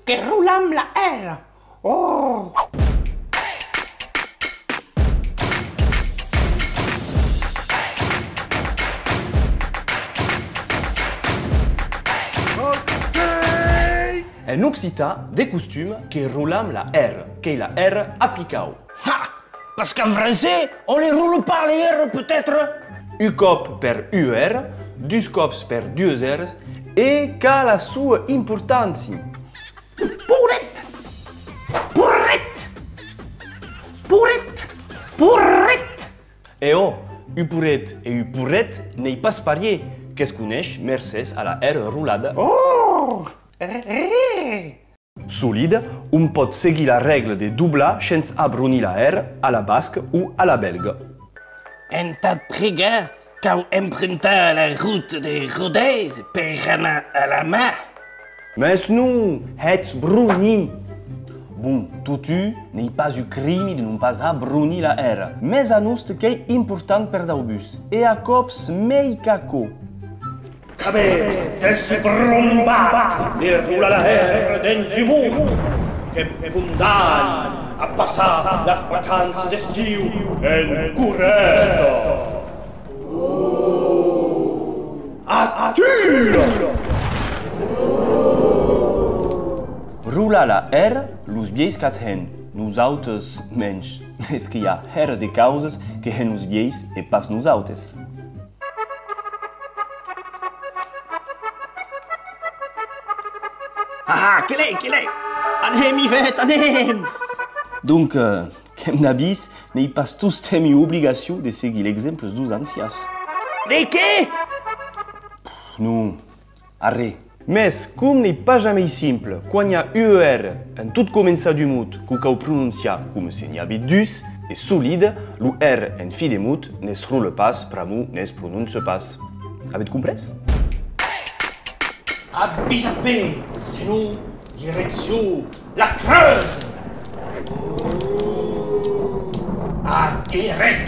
que roulam la R. Oh. En occitan, des costumes qui roulent la R, qui est la R à picao. Ha! Parce qu'en français, on les roule pas les R peut-être? UCOP per UR, deux cops per deux R, et qu'a la sua importance. Pourrette! Pourrette! Pourrette! Pourrette! Et oh, upurette et upurette n'est pas parier, qu'est-ce qu'on est mercès à la R roulade. Oh! Solide, on peut seguir la règle de doubla sans abrunir la R à la basque ou à la belge. Un tas de prégats quand emprunta la route de Rodez per anar à la main. Mais non, het bruni. Bon, tutu n'est pas du crime de ne pas abrunir la R, mais à nous qui est important per daubus, et à cops mei caco. Cabet, des brombat, e roula la R dens imut, que condamne a passar les vacances d'estiu en puresa. Atur! Roula la R, los vies cathen, nous autres mensch, es que y a R de causes que hen nos vies et pas nous autres. Ah, quel est? Anem i vet, anem! Donc, comme d'habitude, n'est pas tous temi obligation de seguir l'exemple dos ancias. De què? Non, arrête. Mais, comme n'est pas jamais simple, quand il y a UER en tout comença du mot qu'on prononcia comme se n'y habite dus, et solide, le R en fi de mot ne se roule pas, pramu ne se prononce pas. Avez-vous compris? Abisapé, sinon, direction la Creuse. À Guéret.